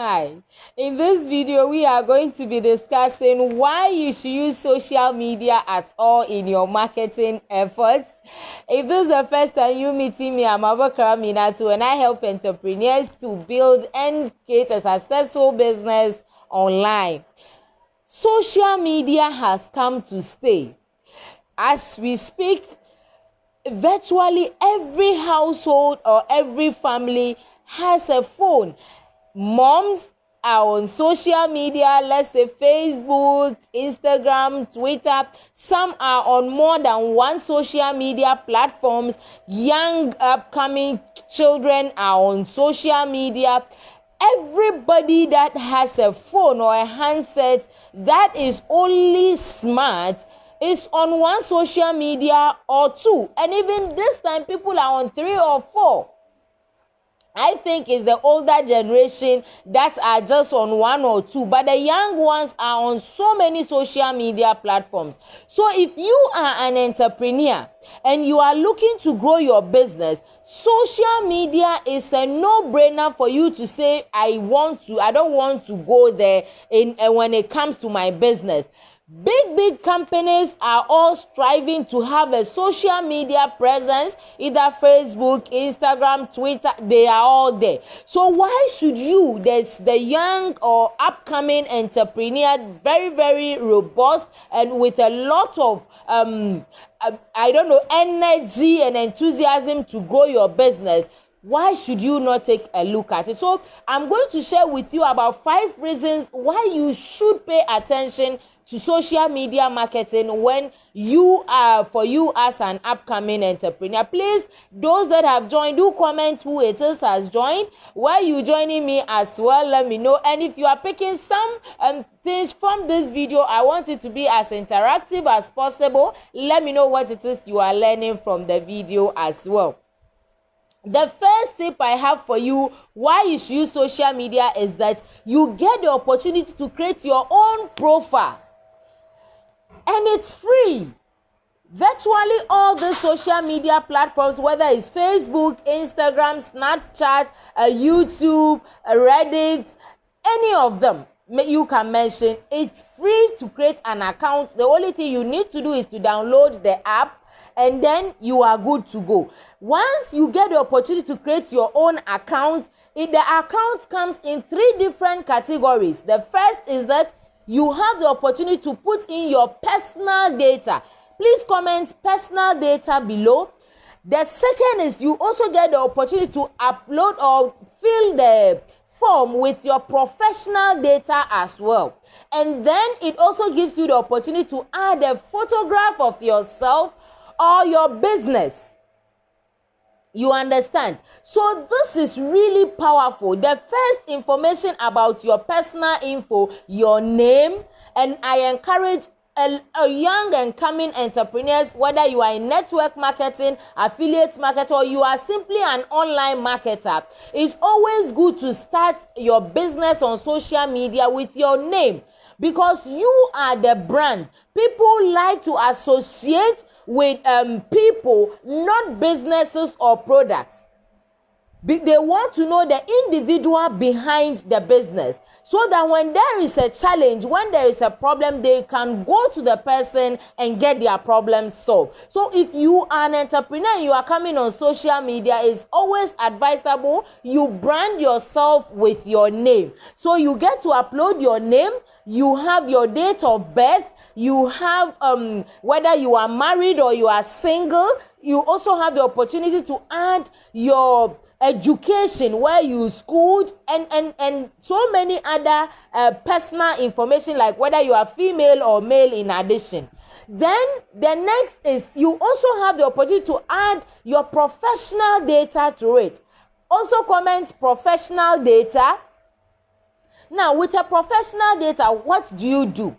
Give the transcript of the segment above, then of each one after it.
Hi, in this video we are going to be discussing why you should use social media at all in your marketing efforts. If this is the first time you meeting me, I'm Abakara Minatu and I help entrepreneurs to build and create a successful business online. Social media has come to stay. As we speak, virtually every household or every family has a phone. Moms are on social media, let's say Facebook, Instagram, Twitter. Some are on more than one social media platforms. Young upcoming children are on social media. Everybody that has a phone or a handset that is only smart is on one social media or two. And even this time, people are on 3 or 4. I think it's the older generation that are just on 1 or 2, but the young ones are on so many social media platforms. So if you are an entrepreneur and you are looking to grow your business, social media is a no-brainer for you to say, I don't want to go there when it comes to my business. Big companies are all striving to have a social media presence, either Facebook, Instagram, Twitter, they are all there. So why should you, there's the young or upcoming entrepreneur, very robust and with a lot of energy and enthusiasm to grow your business, why should you not take a look at it? So I'm going to share with you about 5 reasons why you should pay attention to social media marketing when you as an upcoming entrepreneur. Please, those that have joined, do comment who it is has joined, where you joining me as well, let me know. And if you are picking some things from this video, I want it to be as interactive as possible. Let me know what it is you are learning from the video as well. The first tip I have for you why you should use social media is that you get the opportunity to create your own profile. And it's free. Virtually all the social media platforms, whether it's Facebook, Instagram, Snapchat, YouTube, Reddit, any of them you can mention, it's free to create an account. The only thing you need to do is to download the app and then you are good to go. Once you get the opportunity to create your own account, the account comes in 3 different categories. The first is that you have the opportunity to put in your personal data. Please comment personal data below. The second is you also get the opportunity to upload or fill the form with your professional data as well. And then it also gives you the opportunity to add a photograph of yourself or your business. You understand? So this is really powerful. The first information about your personal info, your name, and I encourage a young and coming entrepreneurs, whether you are in network marketing, affiliate marketer, or you are simply an online marketer, it's always good to start your business on social media with your name because you are the brand. People like to associate with people, not businesses or products. They want to know the individual behind the business so that when there is a challenge, when there is a problem, they can go to the person and get their problem solved. So if you are an entrepreneur and you are coming on social media, it's always advisable you brand yourself with your name. So you get to upload your name, you have your date of birth, you have whether you are married or you are single. You also have the opportunity to add your education, where you schooled, and so many other personal information like whether you are female or male in addition. Then the next is you also have the opportunity to add your professional data to it. Also comment professional data. Now with a professional data, what do you do?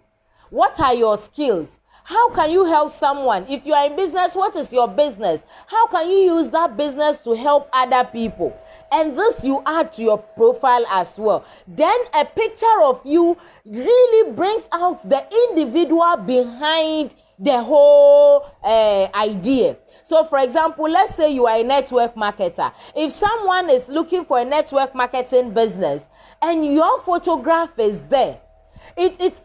What are your skills? How can you help someone? If you are in business, what is your business? How can you use that business to help other people? and this you add to your profile as well. Then a picture of you really brings out the individual behind the whole idea. So for example, let's say you are a network marketer. If someone is looking for a network marketing business and your photograph is there, it's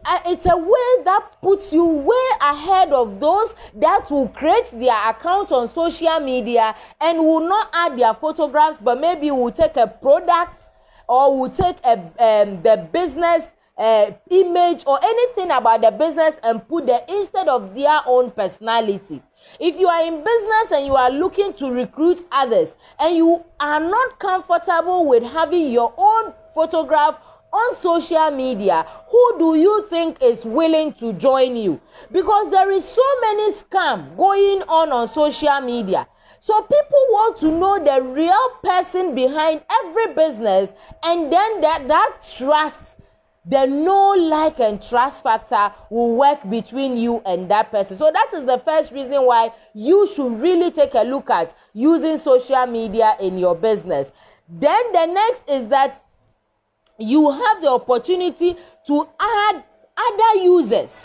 a way that puts you way ahead of those that will create their account on social media and will not add their photographs, but maybe will take a product or will take the business image or anything about the business and put there instead of their own personality. If you are in business and you are looking to recruit others and you are not comfortable with having your own photograph on social media, who do you think is willing to join you? Because there is so many scam going on social media. So people want to know the real person behind every business, and then that trust, the know, like, and trust factor will work between you and that person. So that is the first reason why you should really take a look at using social media in your business. Then the next is that you have the opportunity to add other users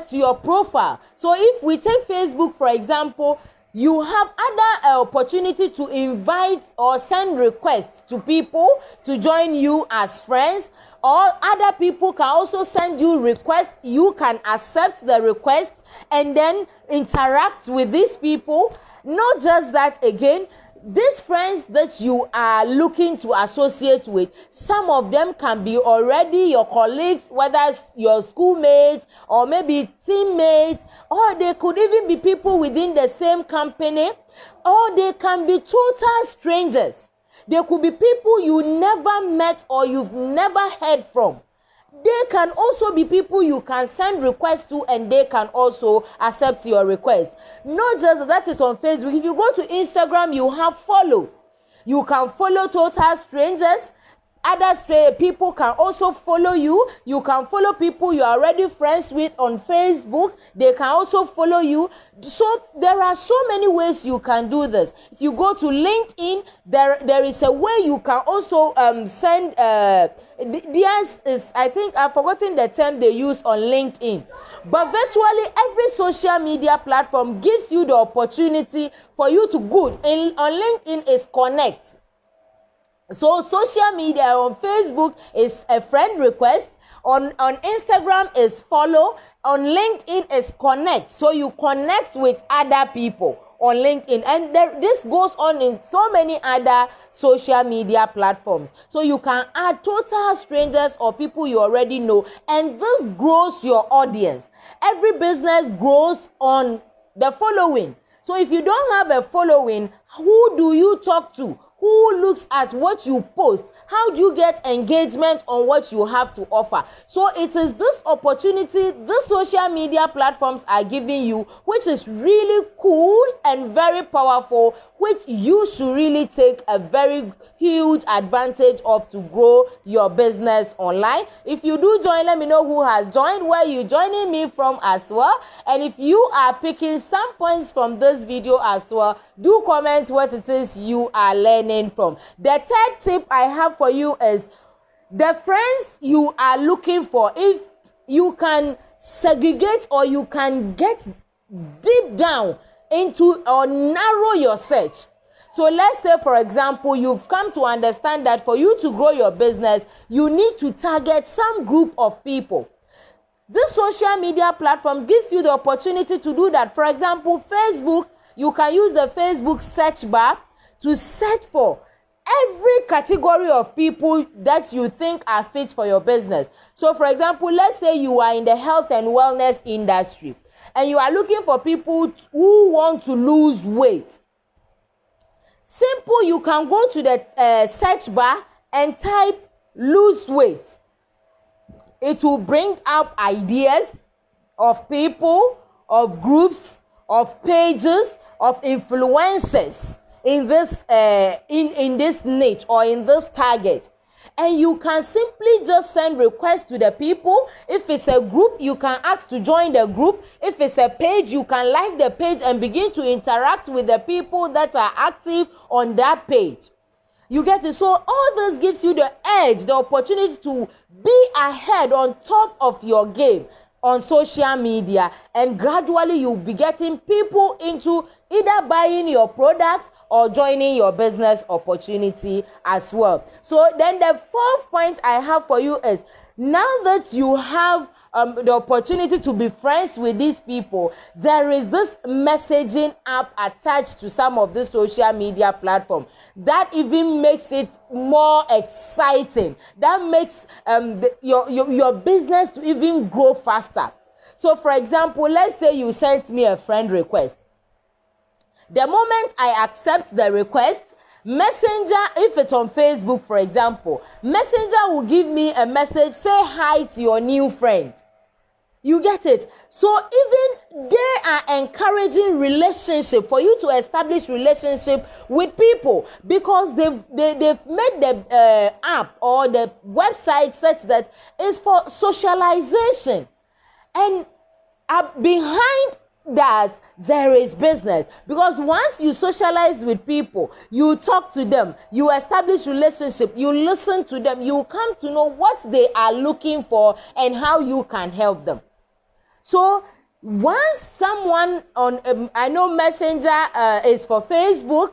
to your profile. So if we take Facebook, for example, you have other opportunity to invite or send requests to people to join you as friends, or other people can also send you requests. You can accept the request and then interact with these people. Not just that, again, these friends that you are looking to associate with, some of them can be already your colleagues, whether it's your schoolmates or maybe teammates, or they could even be people within the same company, or they can be total strangers. They could be people you never met or you've never heard from. They can also be people you can send requests to, and they can also accept your request. Not just that is on Facebook. If you go to Instagram, you have follow. You can follow total strangers. Other people can also follow you. You can follow people you are already friends with on Facebook. They can also follow you. So there are so many ways you can do this. If you go to LinkedIn, there is a way you can also send. Theirs is, I think I've forgotten the term they use on LinkedIn. But virtually every social media platform gives you the opportunity for you to on LinkedIn is connect. So social media on Facebook is a friend request, on Instagram is follow, on LinkedIn is connect. So you connect with other people on LinkedIn, and this goes on in so many other social media platforms. So you can add total strangers or people you already know, and this grows your audience. Every business grows on the following. So if you don't have a following, who do you talk to? Who looks at what you post? How do you get engagement on what you have to offer? So it is this opportunity these social media platforms are giving you, which is really cool and very powerful, which you should really take a very huge advantage of to grow your business online. If you do join, let me know who has joined, where you joining me from as well. And if you are picking some points from this video as well, do comment what it is you are learning from. The third tip I have for you is the friends you are looking for. If you can segregate or you can get deep down into or narrow your search. So let's say, for example, you've come to understand that for you to grow your business, you need to target some group of people. This social media platforms gives you the opportunity to do that. For example, Facebook, you can use the Facebook search bar to search for every category of people that you think are fit for your business. So for example, let's say you are in the health and wellness industry and you are looking for people who want to lose weight. Simple, you can go to the search bar and type lose weight. It will bring up ideas of people, of groups, of pages, of influencers in this in this niche or in this target. And you can simply just send requests to the people. If it's a group, you can ask to join the group. If it's a page, you can like the page and begin to interact with the people that are active on that page. You get it? So all this gives you the edge, the opportunity to be ahead, on top of your game on social media, and gradually you'll be getting people into either buying your products or joining your business opportunity as well. So then the fourth point I have for you is, now that you have the opportunity to be friends with these people, there is this messaging app attached to some of the social media platform that even makes it more exciting. That makes your business to even grow faster. So for example, let's say you sent me a friend request. The moment I accept the request, Messenger, if it's on Facebook for example, Messenger will give me a message, say hi to your new friend. You get it? So even they are encouraging relationship, for you to establish relationship with people, because they've made the app or the website such that it's for socialization. And behind that there is business, because once you socialize with people, you talk to them, you establish relationship, you listen to them, you come to know what they are looking for and how you can help them. So once someone on I know Messenger is for Facebook,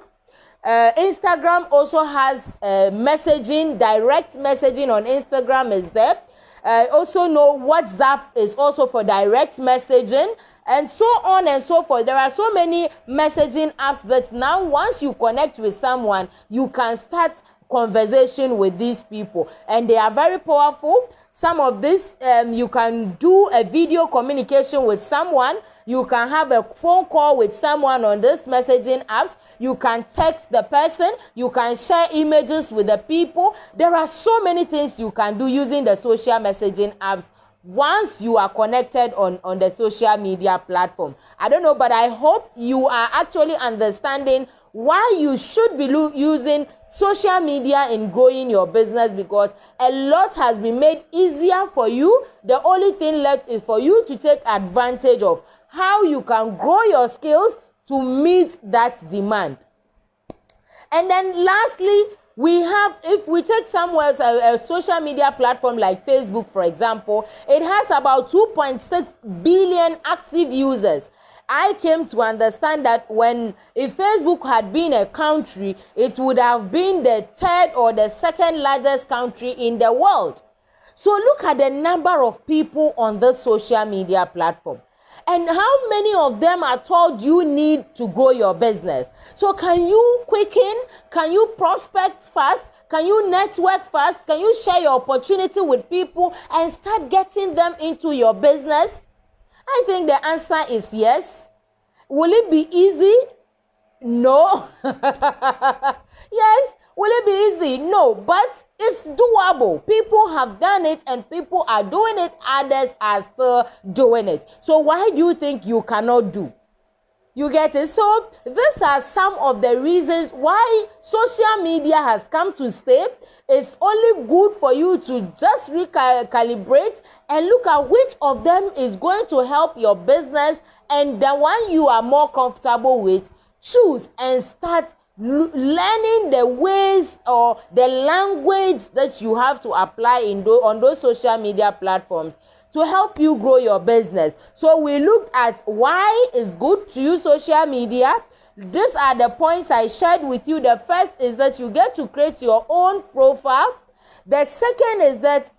Instagram also has messaging, direct messaging on Instagram is there. Also know WhatsApp is also for direct messaging, and so on and so forth. There are so many messaging apps that now once you connect with someone, you can start conversation with these people, and they are very powerful. Some of this, you can do a video communication with someone. You can have a phone call with someone on this messaging apps. You can text the person. You can share images with the people. There are so many things you can do using the social messaging apps once you are connected on the social media platform. I don't know, but I hope you are actually understanding why you should be using social media in growing your business, because a lot has been made easier for you. The only thing left is for you to take advantage of how you can grow your skills to meet that demand. And then lastly, we have, if we take somewhere a social media platform like Facebook, for example, it has about 2.6 billion active users. I came to understand that if Facebook had been a country, it would have been the third or the second largest country in the world. So look at the number of people on this social media platform, and how many of them are told you need to grow your business. So can you quicken? Can you prospect fast? Can you network fast? Can you share your opportunity with people and start getting them into your business? I think the answer is yes. Will it be easy? No. Yes. Will it be easy? No. But it's doable. People have done it and people are doing it. Others are still doing it. So why do you think you cannot do? You get it? So these are some of the reasons why social media has come to stay. It's only good for you to just recalibrate and look at which of them is going to help your business, and the one you are more comfortable with, choose and start learning the ways or the language that you have to apply on those social media platforms to help you grow your business. So we looked at why it's good to use social media. These are the points I shared with you. The first is that you get to create your own profile. The second is that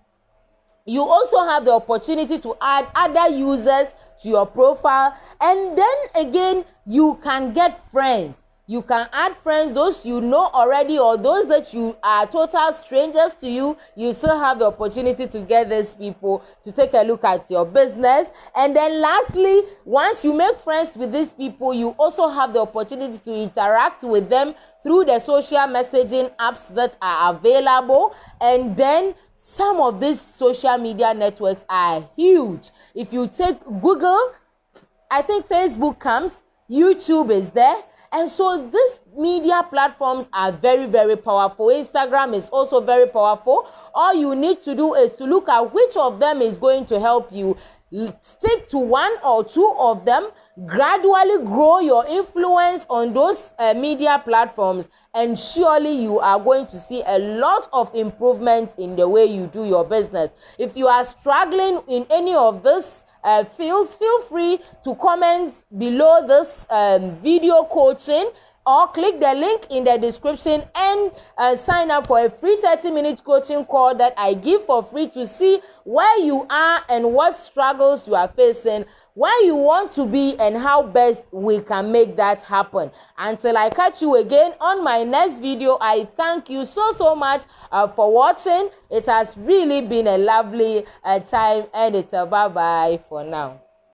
you also have the opportunity to add other users to your profile. And then again, you can get friends. You can add friends, those you know already or those that you are total strangers to you. You still have the opportunity to get these people to take a look at your business. And then lastly, once you make friends with these people, you also have the opportunity to interact with them through the social messaging apps that are available. And then some of these social media networks are huge. If you take Google, I think Facebook comes, YouTube is there, And so these media platforms are very, very powerful. Instagram is also very powerful. All you need to do is to look at which of them is going to help you. Stick to one or two of them, gradually grow your influence on those media platforms, and surely you are going to see a lot of improvements in the way you do your business. If you are struggling in any of this fields, feel free to comment below this video coaching, or click the link in the description and sign up for a free 30-minute coaching call that I give for free to see where you are and what struggles you are facing, where you want to be, and how best we can make that happen. Until I catch you again on my next video, I thank you so much for watching. It has really been a lovely time, and it's a bye-bye for now.